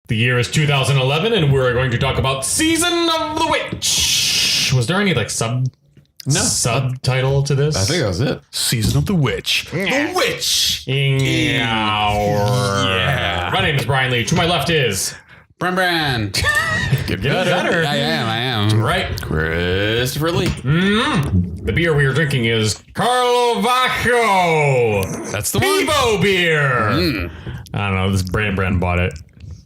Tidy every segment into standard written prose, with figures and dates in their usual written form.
The year is 2011, and we're going to talk about Season of the Witch. Was there any like subtitle to this? I think that was it. Season of the Witch. The Witch. Yeah. My name is Brian Lee. To my left is Bran. Get better. I am. Right. Christopher Lee. The beer we are drinking is Karlovačka. That's the one. Pivo beer. I don't know. This Brandan bought it.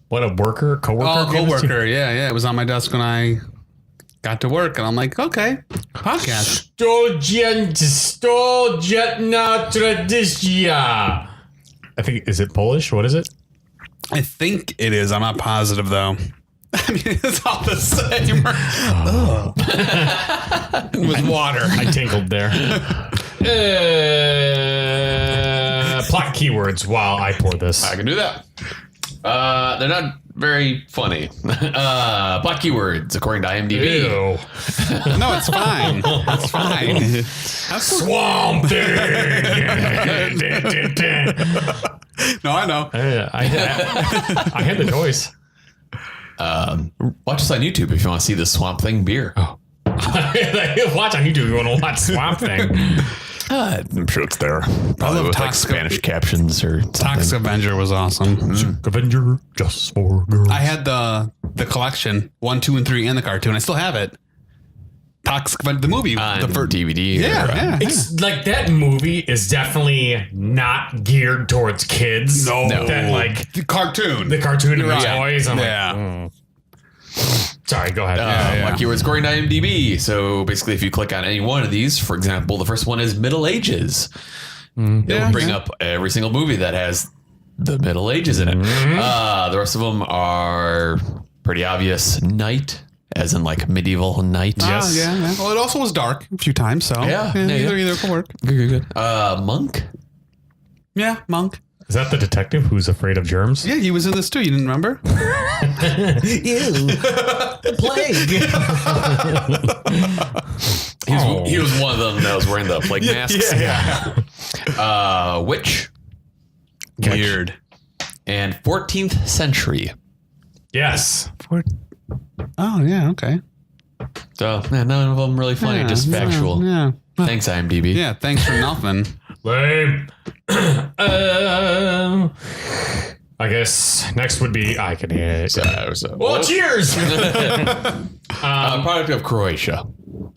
What a worker, coworker. Oh, coworker. Yeah. It was on my desk when I got to work, and I'm like, okay, podcast. Stojetna tradicja. I think, is it Polish? What is it? I think it is. I'm not positive though. I mean, it's all the same. With water. I tinkled there. Plot keywords while I pour this. I can do that. They're not very funny. Plot keywords, according to IMDb. Ew. No, it's fine. It's fine. Swamp Thing. No, I know. I had the choice. Watch us on YouTube if you want to see the Swamp Thing beer. Oh. Watch on YouTube if you want to watch Swamp Thing. I'm sure it's there. Probably love with like Toxic- Spanish captions or something. Toxic Avenger was awesome. Avenger just for girls. I had the collection 1, 2, and 3 and the cartoon. I still have it. Toxic Avenger, the movie, On the first DVD. Yeah. It's like that movie is definitely not geared towards kids. No. That like the cartoon. the cartoon and the Right. toys. I'm Yeah. sorry, go ahead. Plot keywords, according to IMDb. So basically, if you click on any one of these, for example, the first one is Middle Ages. It'll bring up every single movie that has the Middle Ages in it. The rest of them are pretty obvious. Knight, as in like medieval knight. Yes. Yeah. Well, it also was dark a few times, so Yeah. either could work. Good. Monk. Yeah, Monk. Is that the detective who's afraid of germs? Yeah, he was in this too. You didn't remember? Ew. The plague. He was one of them that was wearing the plague masks. Yeah. Witch Weird. and 14th century. Yes. Oh yeah, okay. So none of them really funny, Yeah, just factual. Yeah. Thanks, IMDb. Yeah. Thanks for nothing. Lame. I guess next would be I can hit. Well, cheers. Product of Croatia.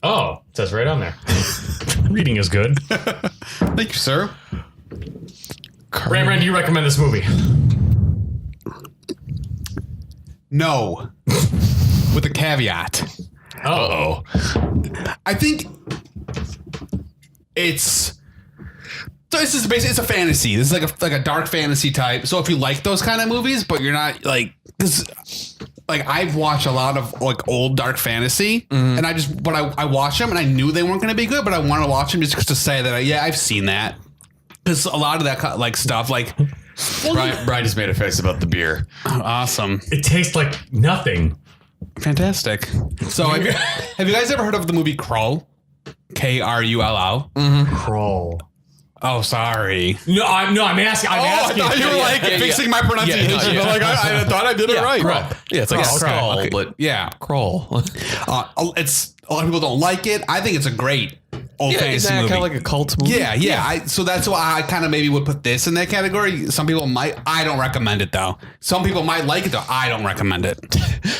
Oh, it says right on there. Reading is good. Thank you, sir. Brandon, do you recommend this movie? No. With a caveat. Oh. I think it's. So this is basically, it's a fantasy. This is like a dark fantasy type. So if you like those kind of movies, but you're not like this, like I've watched a lot of like old dark fantasy, and I watched them and I knew they weren't going to be good, but I want to watch them just to say that I've seen that, because a lot of that like stuff like. Brian just made a face about the beer. Awesome. It tastes like nothing. Fantastic. So have you guys ever heard of the movie Krull? Krull. Crawl. Oh, sorry. No, I'm asking. I thought you were like fixing my pronunciation. Yeah, no, yeah. Like I thought I did it right. Crawl. Yeah, it's like a skull, Okay. but Yeah. crawl. It's a lot of people don't like it. I think it's a great old fantasy movie. Kind of like a cult movie. Yeah. So that's why I kind of maybe would put this in that category. Some people might. I don't recommend it though. Some people might like it though. I don't recommend it.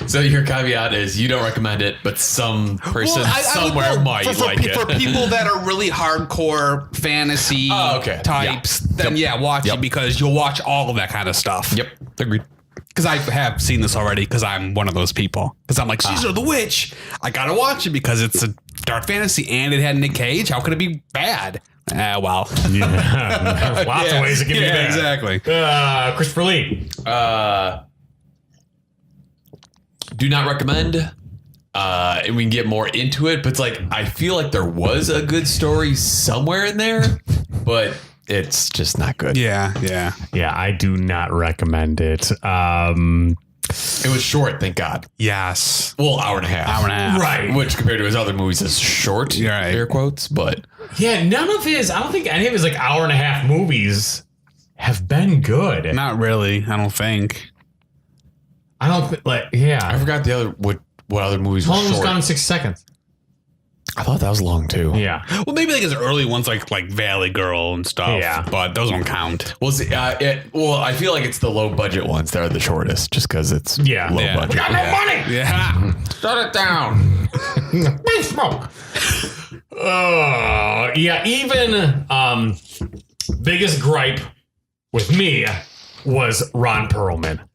So your caveat is you don't recommend it, but some person somewhere might like it. For people that are really hardcore fantasy types, then watch it, because you'll watch all of that kind of stuff. Yep, agreed. Because I have seen this already, because I'm one of those people. Because I'm like, Caesar the Witch. I got to watch it because it's a dark fantasy and it had Nick Cage. How could it be bad? Well. Yeah. Lots of ways it can be bad. Exactly. Christopher Lee. Do not recommend. And we can get more into it, but it's like I feel like there was a good story somewhere in there, but it's just not good. Yeah. Yeah, I do not recommend it. It was short, thank God. Yes. Well, hour and a half. Right. Which compared to his other movies is short, Right. air quotes, but Yeah, none of his, I don't think any of his like hour and a half movies have been good. Not really, I don't think. don't I yeah. forgot the other what other movies How were long was short. Gone in 6 Seconds? I thought that was long too. Yeah. Well, maybe like his early ones, like Valley Girl and stuff. Yeah. But those don't count. Well, see, I feel like it's the low budget ones that are the shortest, just because it's low budget. Got no money. Yeah. Shut it down. Big smoke. Yeah, even biggest gripe with me was Ron Perlman.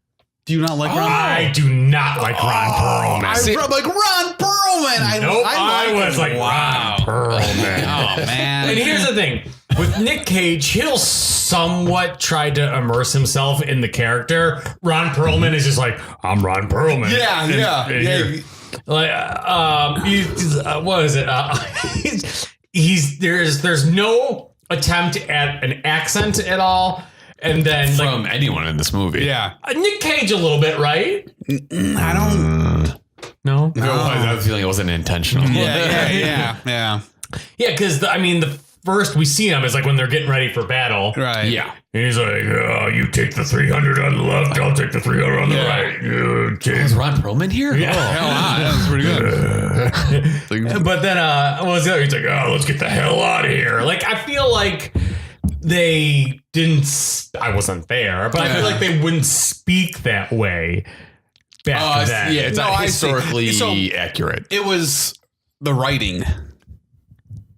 Do you not like Ron? I do not like Ron Perlman. I'm like Ron Perlman. Nope, I was him. like Ron Perlman. Oh man. And here's the thing. With Nick Cage, he'll somewhat try to immerse himself in the character. Ron Perlman is just like, I'm Ron Perlman. Yeah. Like, what is it? There's no attempt at an accent at all. And then From anyone in this movie. Yeah. Nick Cage a little bit, right? I don't. No. I have a feeling it wasn't intentional. Yeah. Yeah, because the first we see him is like when they're getting ready for battle. Right. Yeah. And he's like, you take the 300 on the left, I'll take the 300 on the right. You take. Was Ron Perlman here? Yeah. That was pretty good. But then, what was the other? He's like, let's get the hell out of here. Like, I feel like they didn't, I wasn't there, but I feel like they wouldn't speak that way back then. Yeah, it's No, not I see. historically So- accurate. It was the writing.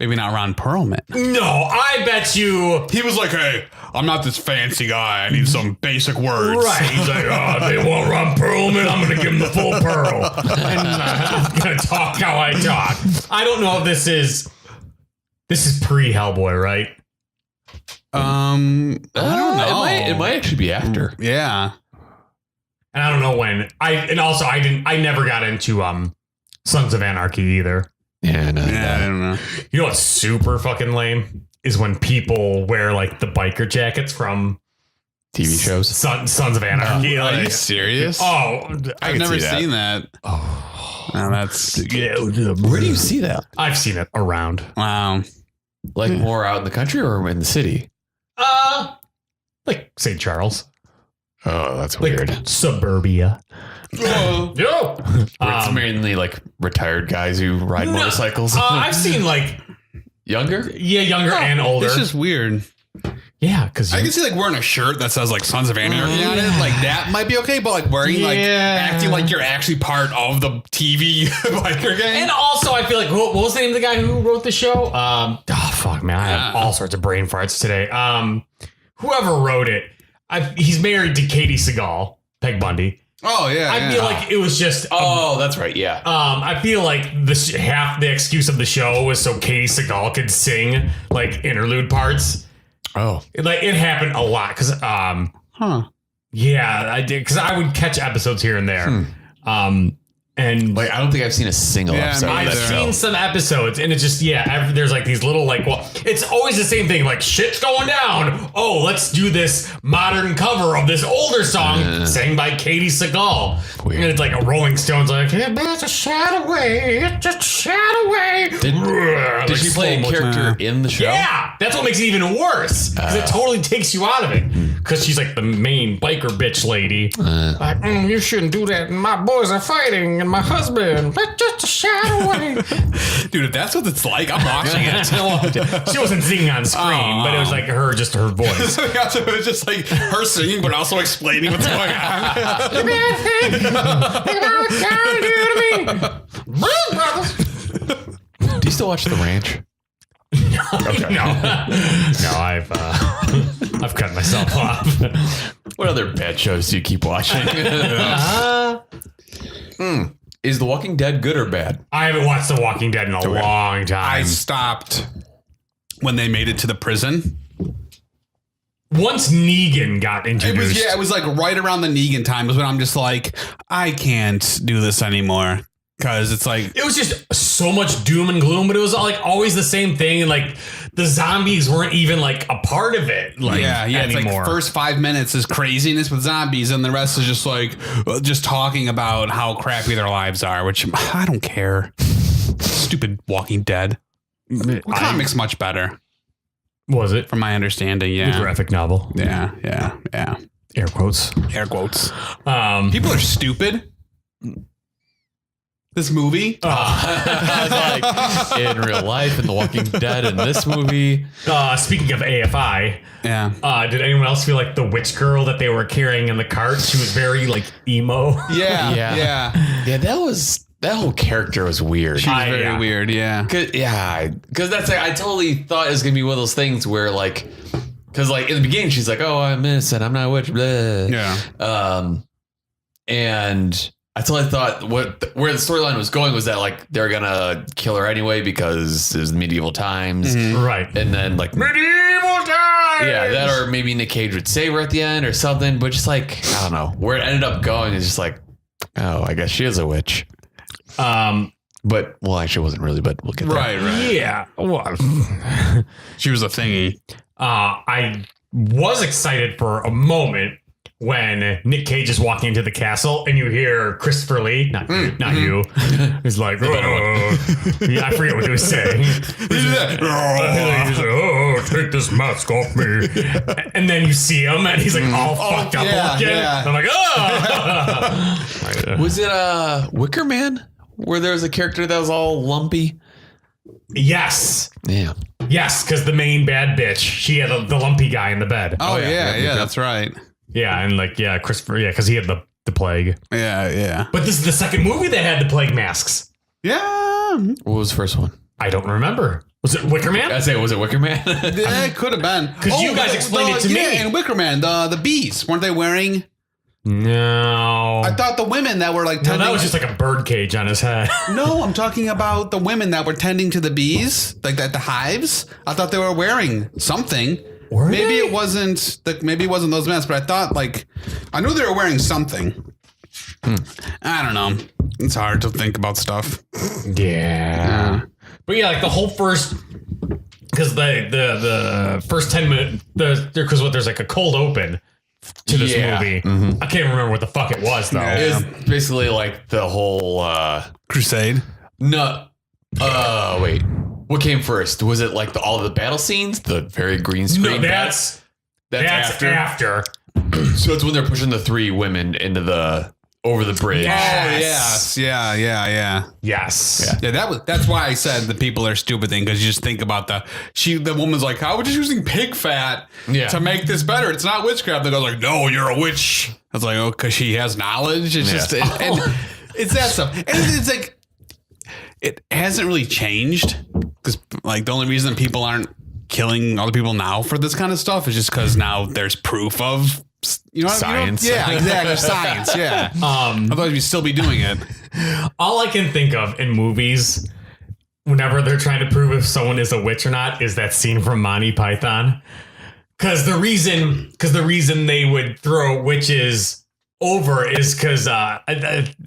Maybe not Ron Perlman. No, I bet you. He was like, hey, I'm not this fancy guy. I need some basic words. Right. He's like, they want Ron Perlman. I'm going to give him the full pearl. And I'm going to talk how I talk. I don't know if this is pre-Hellboy, right? I don't know. It might actually be after. Yeah. And I don't know when. I never got into Sons of Anarchy either. Yeah, no, Yeah, I don't know. You know what's super fucking lame is when people wear like the biker jackets from TV shows. Sons of Anarchy. Are you like, serious? oh, I've can never see that. seen that. Oh, that's yeah. Where do you see that? I've seen it around. wow. Like more out in the country or in the city? Like St. Charles, Oh, that's like weird. suburbia. Yo, It's mainly like retired guys who ride motorcycles. I've seen like Younger? younger and older. It's just weird. Yeah, because I can see like wearing a shirt that says like Sons of Anarchy on it. Like that might be okay, but like wearing like acting like you're actually part of the TV biker gang. And also, I feel like what was the name of the guy who wrote the show? Fuck, man, I have all sorts of brain farts today. Whoever wrote it, he's married to Katie Seagal, Peg Bundy. Oh yeah. I feel like it was just. Oh, that's right. Yeah. I feel like half the excuse of the show was so Katie Seagal could sing like interlude parts. Oh. Like it happened a lot because yeah, I did because I would catch episodes here and there. And Like, I don't think I've seen a single Yeah, episode me of I've that either. show. seen some episodes, and it's just there's like these little like it's always the same thing. Like shit's going down. Oh, let's do this modern cover of this older song sang by Katie Seagal. Weird. And it's like a Rolling Stones like it's a shad away, it's a shad away. Did she play a character in the show? Yeah, that's what makes it even worse because it totally takes you out of it. Because she's like the main biker bitch lady. Like, you shouldn't do that. And my boys are fighting, and my husband. Let's just a shad away. dude, if that's what it's like, I'm watching it. She wasn't singing on screen, but it was like her voice. So it was just like her singing, but also explaining what's going on. The bad thing. Think about what God do to me. Brothers. Do you still watch The Ranch? No, I've cut myself off. What other bad shows do you keep watching? Is The Walking Dead good or bad? I haven't watched The Walking Dead in a long time. I stopped when they made it to the prison. Once Negan got introduced. It was like right around the Negan time was when I'm just like, I can't do this anymore. Because it's like, it was just so much doom and gloom, but it was like always the same thing. And like the zombies weren't even like a part of it. Like it's anymore. like first 5 minutes is craziness with zombies, and the rest is just like just talking about how crappy their lives are, which I don't care. Stupid Walking Dead. Comics much better, Was it? from my understanding. The Yeah, graphic novel. yeah. Air quotes. Air quotes. People are stupid. This movie? Like in real life, in The Walking Dead, in this movie. Speaking of AFI, Yeah. did anyone else feel like the witch girl that they were carrying in the cart? She was very like emo. Yeah. That whole character was weird. She was very weird. Yeah. Because that's like, I totally thought it was gonna be one of those things where like, because like in the beginning she's like, oh, I'm innocent, I'm not a witch. Blah. Yeah. And I totally thought where the storyline was going was that like they're gonna kill her anyway because it was medieval times, Right. and then like Medieval times. yeah, that or maybe Nick Cage would save her at the end or something. But just like I don't know where it ended up going is just like, oh, I guess she is a witch. But well, actually, it wasn't really. But we'll get there. Right. Yeah. Well, She was a thingy. I was excited for a moment when Nick Cage is walking into the castle and you hear Christopher Lee, not you, he's like, yeah, I forget what he was saying. He's like, oh, take this mask off me. And then you see him and he's like all fucked up looking. Yeah. I'm like, oh. Was it Wickerman where there was a character that was all lumpy? Yes. Yeah. Yes, because the main bad bitch, she had the lumpy guy in the bed. Oh, yeah, that's right. Yeah, and like, yeah, Christopher, yeah, because he had the plague. Yeah. But this is the second movie that had the plague masks. Yeah. What was the first one? I don't remember. Was it Wickerman? I say, was it Wickerman? Yeah, it could have been. Because you guys explained it to me. Yeah, and Wickerman, the bees, weren't they wearing? No. I thought the women that were like No, tending. that was just like a bird cage on his head. No, I'm talking about the women that were tending to the bees, like at the hives. I thought they were wearing something. Were maybe they? it wasn't. Maybe it wasn't those masks, but I thought like I knew they were wearing something. I don't know. It's hard to think about stuff. Yeah. But yeah, like the whole first, because the first 10 minutes, because there's like a cold open to this movie. I can't remember what the fuck it was though. Yeah. It was basically like the whole Crusade. no. Wait. What came first? Was it like all the battle scenes? The very green screen? No, that's after. So it's when they're pushing the three women into over the bridge. Yes. Oh, yes. Yeah. Yes. Yeah, that's why I said the people are stupid thing, because you just think about the woman's like, how would you using pig fat to make this better? It's not witchcraft. The guy's like, no, you're a witch. I was like, oh, because she has knowledge. It's just and it's that stuff. And it's like it hasn't really changed, because like the only reason people aren't killing other people now for this kind of stuff is just because now there's proof of Science. Yeah, exactly. Science. Yeah. Otherwise, we'd still be doing it. All I can think of in movies, whenever they're trying to prove if someone is a witch or not, is that scene from Monty Python. Because the reason they would throw witches over is because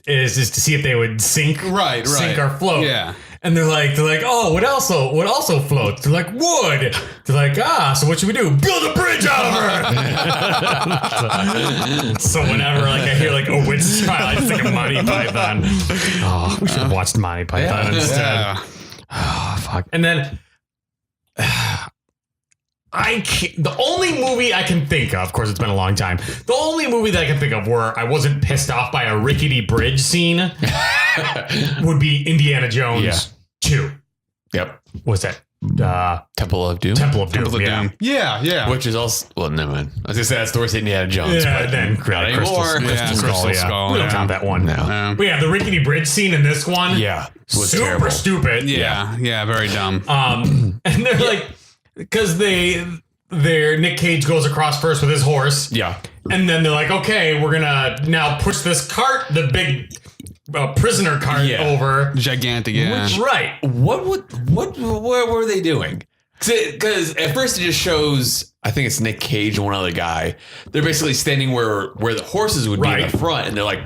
is to see if they would sink or float. Yeah. And they're like, oh, what also floats? They're like, wood. They're like, so what should we do? Build a bridge out of her. So whenever like I hear like a witch trial, I just think of Monty Python. Oh, we should have watched Monty Python instead. Yeah. Oh, fuck. And then the only movie I can think of course, it's been a long time. The only movie that I can think of where I wasn't pissed off by a rickety bridge scene would be Indiana Jones 2. Yep. What's that? Temple of Doom. Temple of Doom. Yeah. Which is also, well, never mind. I was going to say that's the worst Indiana Jones. Yeah, but then not anymore. Crystal Skull. We don't count that one. No. But yeah, the rickety bridge scene in this one. Yeah. Was Super terrible. stupid. Yeah, very dumb. And they're like, because Nick Cage goes across first with his horse. Yeah. And then they're like, okay, we're gonna now push this cart, the big prisoner cart over. Gigantic, yeah. Right. What were they doing? Because at first it just shows, I think it's Nick Cage and one other guy. They're basically standing where the horses would be in the front, and they're like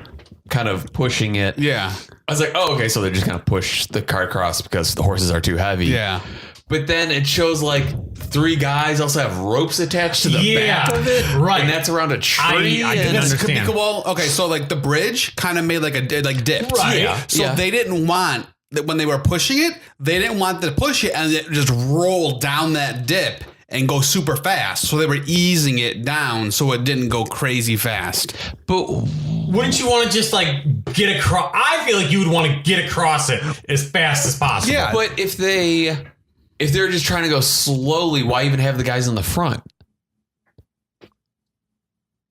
kind of pushing it. Yeah. I was like, oh, okay, so they're just gonna push the cart across because the horses are too heavy. Yeah. But then it shows like three guys also have ropes attached to the back of it. Right. And that's around a tree. I didn't understand. Well, okay, so like the bridge kind of made like a dipped. Right. Yeah. So they didn't want that when they were pushing it, they didn't want to push it and it just rolled down that dip and go super fast. So they were easing it down so it didn't go crazy fast. But Wouldn't you want to just like get across? I feel like you would want to get across it as fast as possible. Yeah. but if they're just trying to go slowly, why even have the guys in the front?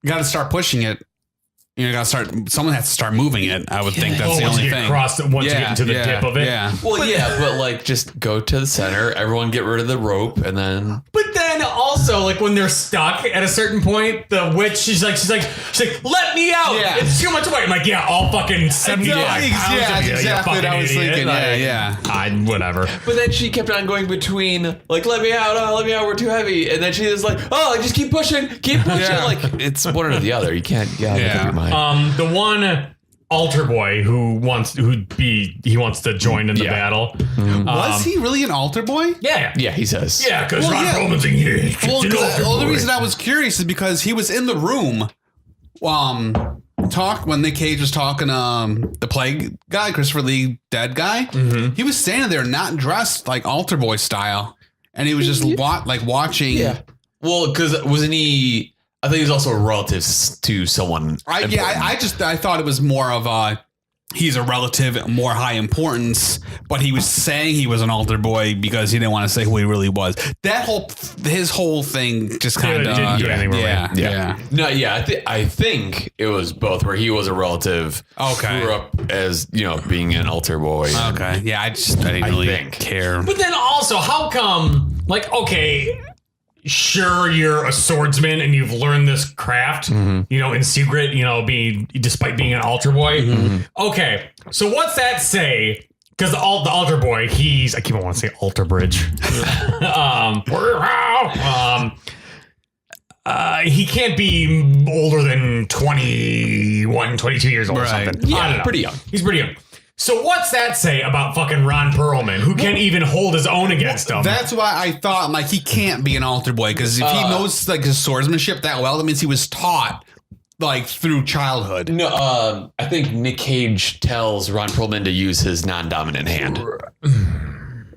You got to start pushing it. You got to start. Someone has to start moving it. I would think that's the once only you get thing. across it, once you get into the dip of it. Yeah. Well, but like just go to the center. Everyone get rid of the rope, and then. But then also, like when they're stuck at a certain point, the witch, she's like, let me out. Yeah. It's too much weight. I'm like, yeah, all fucking 75 pounds. Yeah, of that's you, you exactly what fucking I was idiot. thinking. Like, Yeah. Whatever. But then she kept on going between, like, let me out, we're too heavy. And then she was like, just keep pushing. Yeah. Like, it's one or the other. You can't make up your mind. The one altar boy who wants to join in the battle. Was he really an altar boy? Yeah. Yeah, he says. Yeah, because Well, Ron yeah. Perlman's in here. Well, the only reason I was curious is because he was in the room. When Nick Cage was talking, the plague guy, Christopher Lee, dead guy. Mm-hmm. He was standing there, not dressed like altar boy style, and he was just watching. Yeah. Well, because wasn't he? I think he's also a relative to someone. I thought it was more of he's a relative, more high importance, but he was saying he was an altar boy because he didn't want to say who he really was. His whole thing just kind of didn't do anything right. Yeah. No, yeah, I think it was both where he was a relative. Okay. Grew up as, being an altar boy. Okay. Yeah, I didn't really care. But then also, how come, like, okay, sure, you're a swordsman and you've learned this craft, in secret, despite being an altar boy. Okay, so what's that say? Because the altar boy, I keep on wanting to say altar bridge. He can't be older than 21, 22 years old or something. Yeah, I don't know. pretty young. He's pretty young. So what's that say about fucking Ron Perlman, who can't even hold his own against him? That's why I thought he can't be an altar boy, because if he knows his swordsmanship that well, that means he was taught through childhood. No, I think Nick Cage tells Ron Perlman to use his non-dominant hand.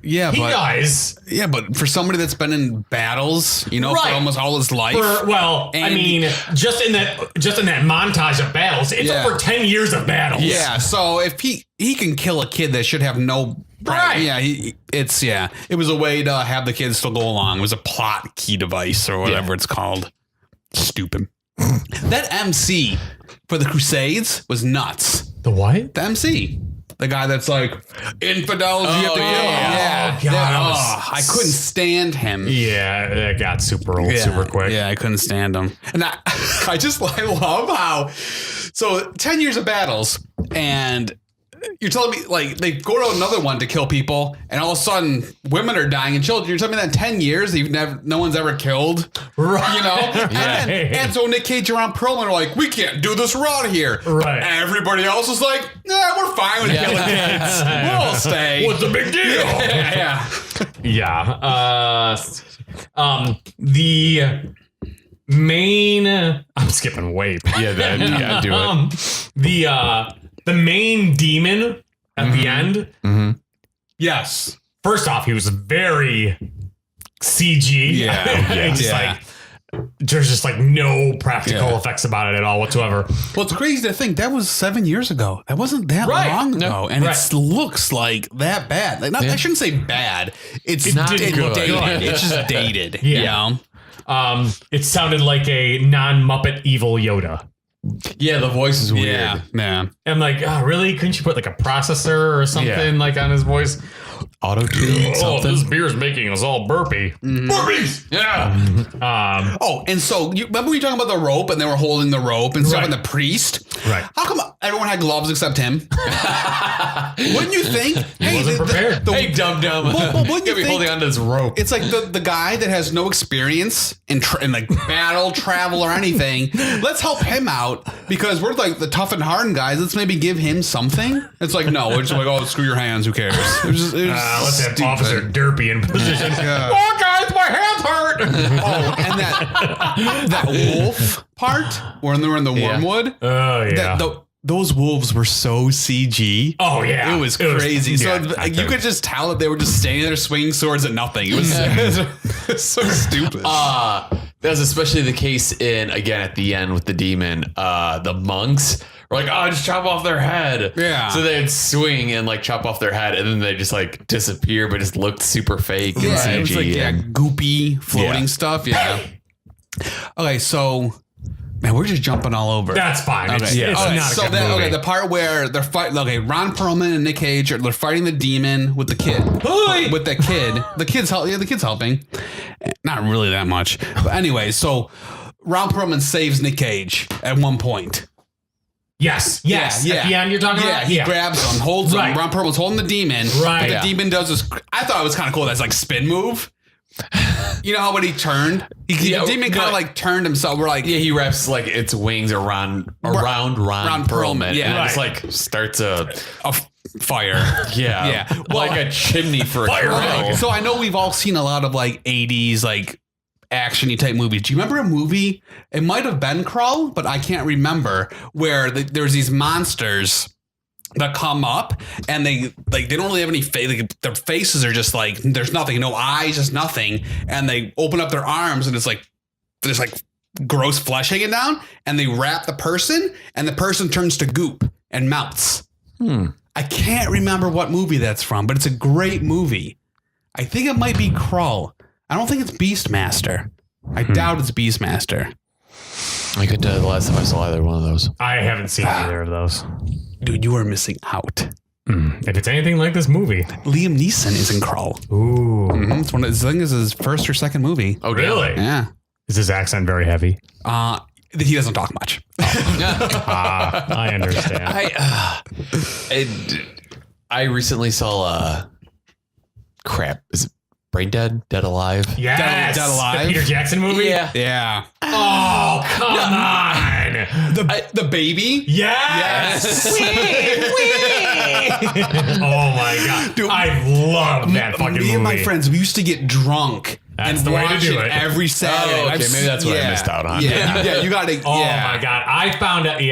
Yeah, he dies. Yeah, but for somebody that's been in battles, for Right. almost all his life. Just in that montage of battles, it's over 10 years of battles. Yeah, so if he can kill a kid that should have no Right. Yeah, it was a way to have the kids still go along. It was a plot key device or whatever it's called. Stupid. That MC for the Crusades was nuts. The what? The MC. The guy that's like, infidels, you have to kill them. Oh, God, I couldn't stand him. Yeah, that got super old super quick. Yeah, I couldn't stand him. And I love how, so 10 years of battles, and you're telling me they go to another one to kill people, and all of a sudden women are dying and children. You're telling me that in 10 years no one's ever killed, Right. And so Nick Cage around Perlman are like, we can't do this around here. Right. Everybody else is like, we're fine with killing kids. We'll stay. What's the big deal? Yeah. The main. I'm skipping way past. Yeah, do it. The main demon at the end. Yes. First off, he was very CG. Yeah. There's just no practical effects about it at all whatsoever. Well, it's crazy to think that was 7 years ago. That wasn't that Right. long ago, and Right. it looks like that bad. I shouldn't say bad. It's not dated. good. It's just dated. Yeah. It sounded like a non-Muppet evil Yoda. Yeah, the voice is weird. Yeah. I'm like, oh, really? Couldn't you put a processor or something on his voice? Auto-tune something. This beer's making us all burpy. Burpees! Yeah. And so you remember we were talking about the rope, and they were holding the rope and stuff, Right. and the priest. Right. How come everyone had gloves except him? Wouldn't you think? Hey, wasn't prepared. Hey, dum-dum. Well, wouldn't you be think- holding onto this rope. It's like the guy that has no experience in battle, travel, or anything. Let's help him out because we're the tough and hardened guys. Let's maybe give him something. It's like, no, we're just oh, screw your hands. Who cares? Let's have stupid. Officer Derpy in position. Yeah. Oh, guys, my hands hurt. Oh, and that wolf part when they were in the wormwood. Oh, yeah. those wolves were so CG. Oh yeah, It was crazy. So yeah, you could just tell that they were just standing there swinging swords at nothing. It was so stupid. That was especially the case at the end with the demon. The monks were like, oh, just chop off their head. Yeah. So they'd swing and like chop off their head, and then they just like disappear, but just looked super fake and CG. It was like goopy floating stuff. Yeah. Okay, so man, we're just jumping all over. That's fine. Okay. It's not So a good movie. the part where they're fighting. Okay, Ron Perlman and Nick Cage they're fighting the demon with the kid. With the kid, the kid's helping. Not really that much, but anyway. So Ron Perlman saves Nick Cage at one point. Yes. At the end, you're talking about. He grabs him, holds him. Right. Ron Perlman's holding the demon. Right. The demon does this. I thought it was kind of cool. That's like spin move. You know how when he turned, the demon kind of like turned himself. We're like, he wraps like its wings around Ron Perlman. Yeah. And it just like starts a fire. yeah. Well, like a chimney for a Fire. grill. So I know we've all seen a lot of like 80s like action-y type movies. Do you remember a movie? It might have been Krull, but I can't remember, where there's these monsters that come up and they don't really have any face. Like, their faces are just like, there's nothing, no eyes, just nothing. And they open up their arms and it's like, there's like gross flesh hanging down, and they wrap the person and the person turns to goop and melts. I can't remember what movie that's from, but it's a great movie. I think it might be Krull. I don't think it's Beastmaster. I doubt it's Beastmaster. I could tell you the last time I saw either one of those. I haven't seen either of those. Dude, you are missing out. If it's anything like this movie. Liam Neeson is in Krull. Ooh. It's one of his, I think it's his first or second movie. Oh, Really? Yeah. Is his accent very heavy? He doesn't talk much. I understand. I recently saw is it Brain Dead? Dead Alive? Yes. Dead Alive? The Peter Jackson movie? Yeah. Oh, come on. The baby? Yes. Oh my God. Dude, I love that fucking movie. Me and my friends, we used to get drunk. That's and the way to watch do it. Every Saturday. Oh, okay, maybe that's what I missed out on. Yeah, you got to. Oh my God. I found out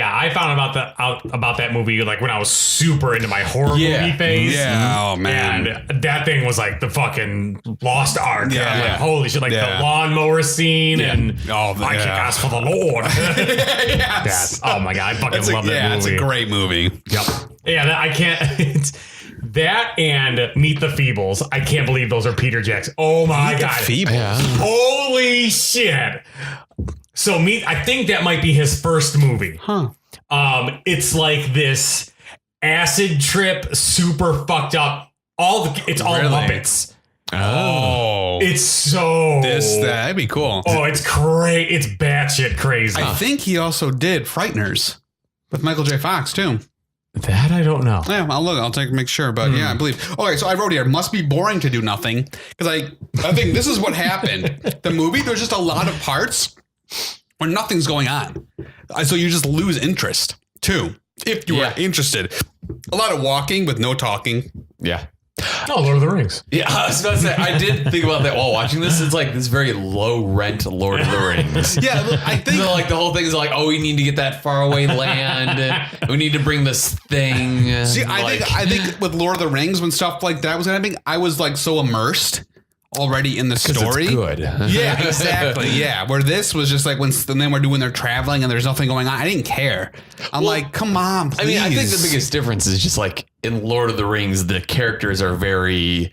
about that movie like when I was super into my horror movie phase. Yeah. Oh man. And that thing was like the fucking lost ark. Yeah. I'm like, holy shit, like the lawnmower scene and I kick ass for the Lord. Yes. Oh my God. I fucking love that movie. Yeah, it's a great movie. Yep. Yeah, I can't. It's that and Meet the Feebles. I can't believe those are Peter Jackson. Oh my God. Feeble. Yeah. Holy shit. So I think that might be his first movie. Huh. It's like this acid trip, super fucked up. It's all Really? Muppets. Oh. It's so That'd be cool. Oh, it's great. It's batshit crazy. I think he also did Frighteners with Michael J. Fox too. That I don't know. Yeah, I'll look. I'll make sure. But yeah, I believe. Okay, so I wrote here, must be boring to do nothing. Because I think this is what happened. The movie, there's just a lot of parts where nothing's going on. So you just lose interest too. If you are interested. A lot of walking with no talking. Yeah. Oh, Lord of the Rings. Yeah, I was about to say, I did think about that while watching this. It's like this very low rent Lord of the Rings. Yeah, I think So like the whole thing is like, oh, we need to get that faraway land. We need to bring this thing. See, I think with Lord of the Rings, when stuff like that was happening, I was like so immersed already in the story. It's good. Yeah, exactly. Yeah, where this was just like when then we're doing their traveling and there's nothing going on. I didn't care. I'm like, come on, please. I mean, I think the biggest difference is just like in Lord of the Rings, the characters are very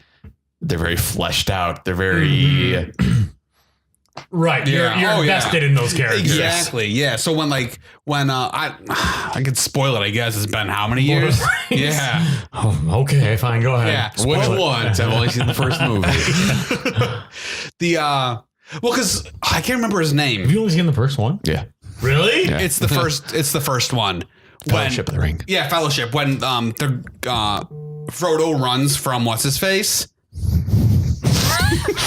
fleshed out. They're very Right. You're invested in those characters. Exactly. Yeah. So when I could spoil it, I guess it's been how many years? Yeah. Oh, okay, fine. Go ahead. Yeah. which ones? I've only seen the first movie. Because I can't remember his name. Have you only seen the first one? Yeah. Really? Yeah. It's the first. It's the first one. Fellowship of the Ring. Yeah, Fellowship. When Frodo runs from what's his face.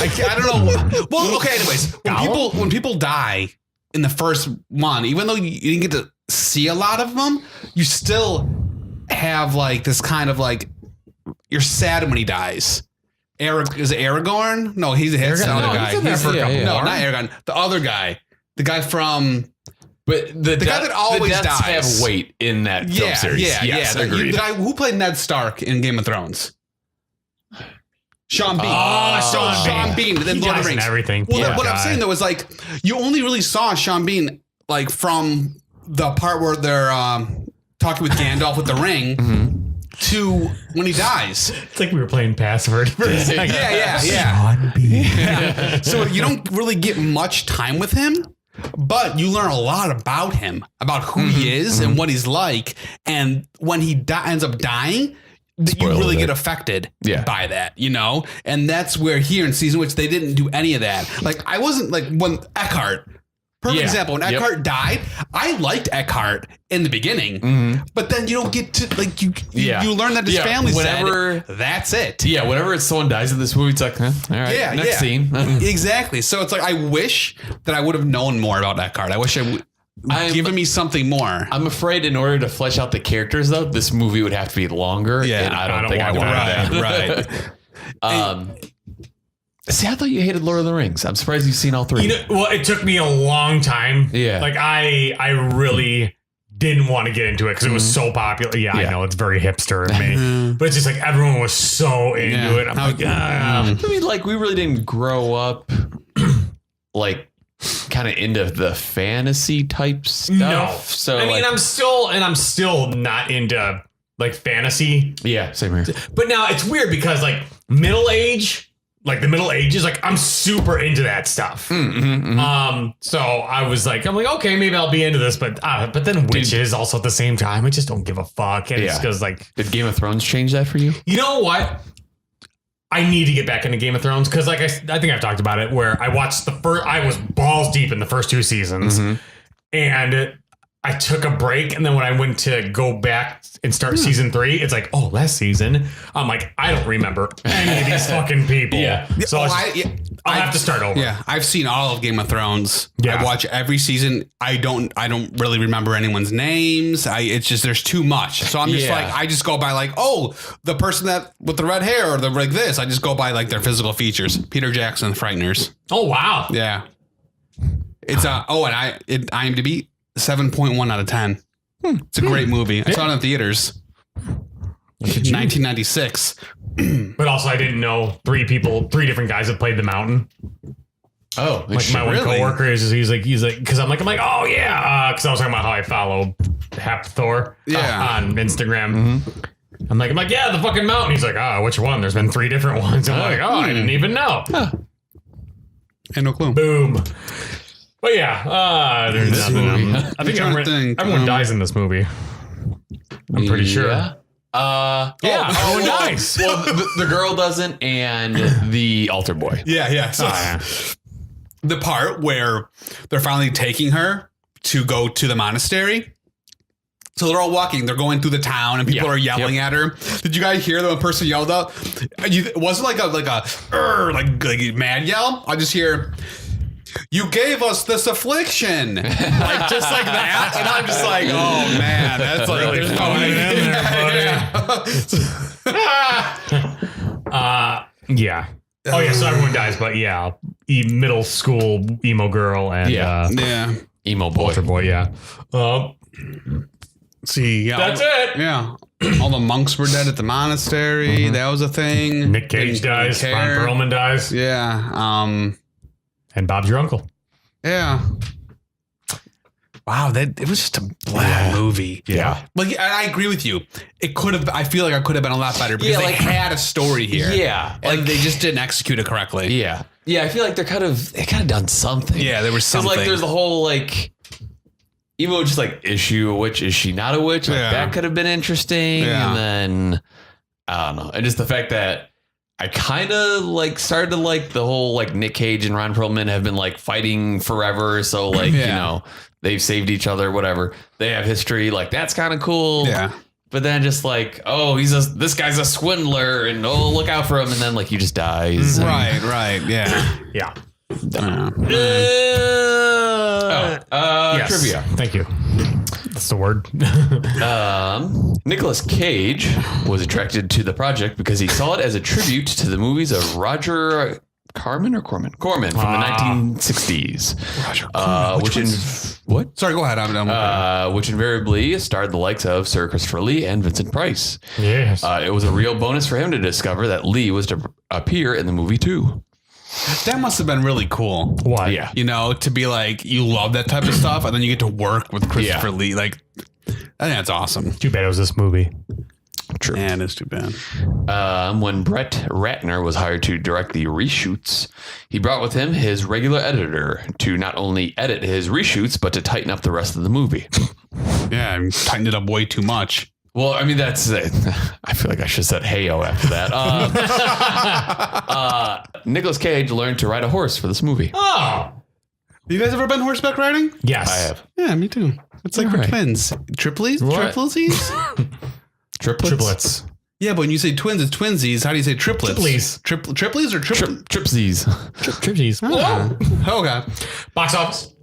I don't know. Well, okay. Anyways, when people die in the first one, even though you didn't get to see a lot of them, you still have like this kind of like you're sad when he dies. Is it Aragorn? No, he's the other guy. He's in there for a couple No, more. not Aragorn. The other guy. The guy from But the guy that always the deaths dies have weight in that film series. Yes, agreed. The guy who played Ned Stark in Game of Thrones. Sean Bean. Sean Bean. Then Lord of the Rings. Everything. Well, what I'm saying though is like you only really saw Sean Bean like from the part where they're talking with Gandalf with the ring to when he dies. It's like we were playing password for a second. Yeah. So you don't really get much time with him, but you learn a lot about him, about who he is and what he's like. And when he ends up dying, you really get affected by that, you know? And that's where here in season, which they didn't do any of that. Like I wasn't like when Eckhart, perfect example, when Eckhart died, I liked Eckhart in the beginning, but then you don't get to like, you learn that his family said, that's it. Yeah. Whenever someone dies in this movie, it's like, huh, all right, next scene. Exactly. So it's like, I wish that I would have known more about Eckhart. I wish given me something more. I'm afraid in order to flesh out the characters, though, this movie would have to be longer. Yeah, and I don't think I want that. Right. See, I thought you hated Lord of the Rings. I'm surprised you've seen all three. Well, it took me a long time. Yeah. Like I really didn't want to get into it because it was so popular. Yeah, I know it's very hipster of me, but it's just like everyone was so into it. I'm like, I mean, like we really didn't grow up like kind of into the fantasy type stuff. No. So I mean, I'm still not into like fantasy. Yeah, same here. But now it's weird because like the Middle Ages, like I'm super into that stuff. So I was like, I'm like, okay, maybe I'll be into this, but then witches also at the same time. I just don't give a fuck. And it's because like, did Game of Thrones change that for you? You know what? I need to get back into Game of Thrones because, like, I think I've talked about it. Where I watched I was balls deep in the first 2 seasons, and I took a break. And then when I went to go back and start season 3, it's like, oh, last season, I'm like, I don't remember any of these fucking people. Yeah, so I'll have to start over. Yeah, I've seen all of Game of Thrones. Yeah. I watch every season. I don't really remember anyone's names. It's just there's too much. So I'm just like, I just go by like, oh, the person that with the red hair or the like this. I just go by like their physical features. Peter Jackson, Frighteners. Oh wow. Yeah. It's IMDb 7.1 out of 10. It's a great movie. I saw it in theaters. 1996. But also, I didn't know 3 different guys that played the Mountain. Oh, like my one coworker he's like, because I'm like, oh yeah, because I was talking about how I follow Hap Thor on Instagram. I'm like, yeah, the fucking Mountain. He's like, which one? There's been 3 different ones. I'm like, I didn't even know. And no clue. Boom. But yeah, there's nothing. I think everyone dies in this movie. I'm pretty sure. Everyone dies. Well, the girl doesn't, and the altar boy. Yeah. So the part where they're finally taking her to go to the monastery. So they're all walking. They're going through the town, and people are yelling at her. Did you guys hear that one person yelled out? It wasn't like a mad yell. I just hear, "You gave us this affliction," like just like that, and I'm just like, "Oh man, that's like really there's throwing it in there, buddy." Yeah. Oh yeah, so everyone dies, but yeah, middle school emo girl and emo boy, altar boy. Yeah. See, that's it. Yeah. All the monks were dead at the monastery. That was a thing. Nick Cage dies. Ron Perlman dies. Yeah. And Bob's your uncle. Yeah. Wow, it was just a bad movie. Yeah. Like, I agree with you. I feel like I could have been a lot better because they had a story here. Yeah. And they just didn't execute it correctly. Yeah. Yeah, I feel like they kind of done something. Yeah, there was something. Like there's the whole like, even just like, is she a witch? Is she not a witch? Like that could have been interesting. Yeah. And then I don't know. And just the fact that I kind of like started to like the whole like Nick Cage and Ron Perlman have been like fighting forever. So like, you know, they've saved each other, whatever. They have history. Like that's kind of cool. Yeah. But then just like, oh, this guy's a swindler and oh, look out for him. And then like he just dies. Right. Yeah. Yeah. Yes. Trivia. Thank you. That's the word. Nicolas Cage was attracted to the project because he saw it as a tribute to the movies of Corman from the 1960s, What? Sorry, go ahead. Which invariably starred the likes of Sir Christopher Lee and Vincent Price. Yes. It was a real bonus for him to discover that Lee was to appear in the movie too. That must have been really cool. What? Yeah. You know, to be like, you love that type of stuff, and then you get to work with Christopher Lee. Like, I think that's awesome. Too bad it was this movie. True. Man, it's too bad. When Brett Ratner was hired to direct the reshoots, he brought with him his regular editor to not only edit his reshoots, but to tighten up the rest of the movie. Yeah, I tightened it up way too much. Well, I mean, that's it. I feel like I should have said heyo after that. Nicolas Cage learned to ride a horse for this movie. Oh. You guys ever been horseback riding? Yes. I have. Yeah, me too. It's like for twins. Triplets? What? Triplesies? Triplets. Yeah, but when you say twins, it's twinsies. How do you say triplets? Triplets or Tripsies. Tripsies. Oh, okay. Box office.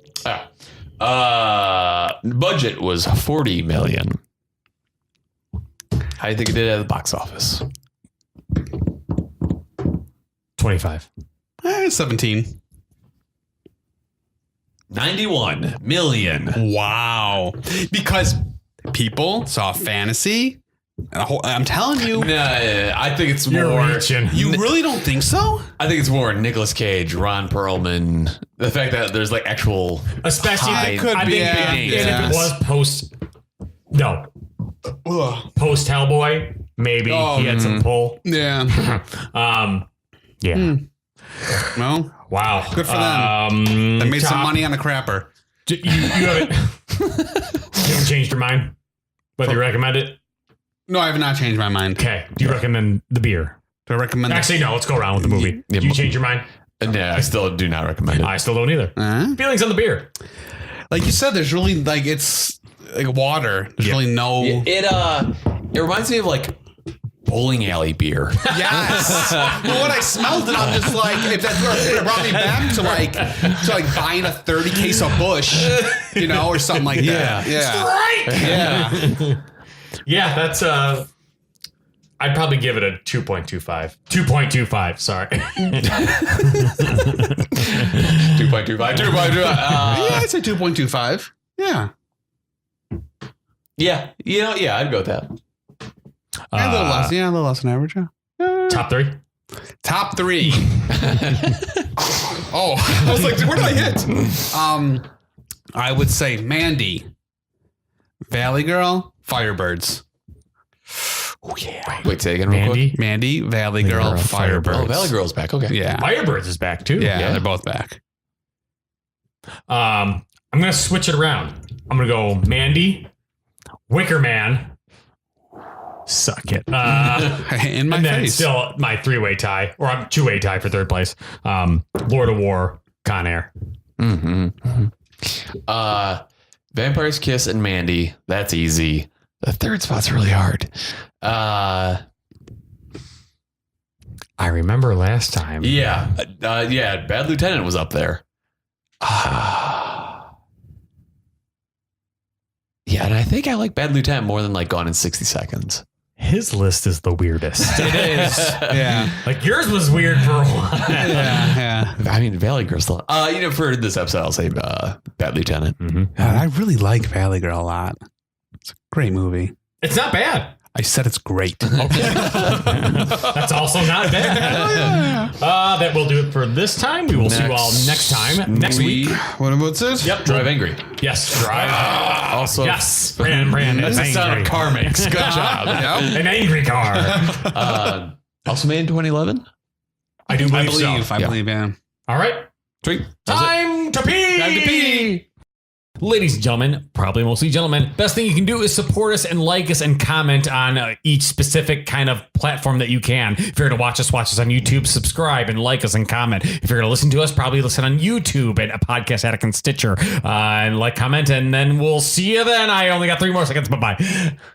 Budget was $40 million. How do you think it did at the box office? 25. 17. 91 million. Wow. Because people saw fantasy. I'm telling you. No, I think it's You're more. reaching. You really don't think so? I think it's more Nicolas Cage, Ron Perlman. The fact that there's like actual, Especially high- if could I be, think yeah. and Yeah. if it was post Hellboy, maybe Oh, he had some pull. Yeah. Yeah. Well, Wow. good for them. They made some top- money on a crapper. You haven't you haven't changed your mind? Whether you recommend it? No, I have not changed my mind. Okay. Do you recommend the beer? Do I recommend Actually, no. Let's go around with the movie. Yeah, Do you change your mind? no, I still do not recommend it. I still don't either. Feelings on the beer. Like you said, there's really like it's like water. There's really no. It reminds me of like bowling alley beer. Yes. Well, when I smelled it, I'm just like, if that's what brought me back to like buying a 30 case of Bush, you know, or something like that. Yeah. Right. Yeah. Yeah, that's I'd probably give it a 2.25. 2.25, sorry. 2.25. Yeah, I'd say 2.25. Yeah. Yeah, I'd go with that. A little less. Yeah, a little less than average. Yeah. Top 3? Top 3. Oh, I was like, where did I hit? I would say Mandy, Valley Girl, Firebirds. Oh yeah. Wait, say again real quick. Mandy, Valley Girl, Firebirds. Oh, Valley Girl's back. Okay. Yeah. Firebirds is back too. Yeah, they're both back. I'm gonna switch it around. I'm gonna go Mandy, Wickerman. Suck it. In my and then face. still my 3-way tie, or I'm 2-way tie for third place. Lord of War, Con Air. Vampire's Kiss and Mandy. That's easy. The third spot's really hard. I remember last time. Yeah. Bad Lieutenant was up there. Yeah, and I think I like Bad Lieutenant more than like Gone in 60 Seconds. His list is the weirdest. It is. Yeah. Like yours was weird for a while. Yeah. I mean, Valley Girl's still. For this episode, I'll say Bad Lieutenant. God, I really like Valley Girl a lot. It's a great movie. It's not bad. I said it's great. That's also not bad. That will do it for this time. We will see you all next time. Next week. What about this? Yep. Drive Angry. Yes. Drive. Also, Yes. Brandon. That's the sound angry. of car mix. Good job. An angry car. Also made in 2011. I do believe so. I believe, yeah. All right. Sweet. Time to pee. Ladies and gentlemen, probably mostly gentlemen, best thing you can do is support us and like us and comment on each specific kind of platform that you can. If you're going to watch us on YouTube, subscribe and like us and comment. If you're going to listen to us, probably listen on YouTube and a Podcast Addict and Stitcher and like, comment, and then we'll see you then. I only got 3 more seconds. Bye-bye.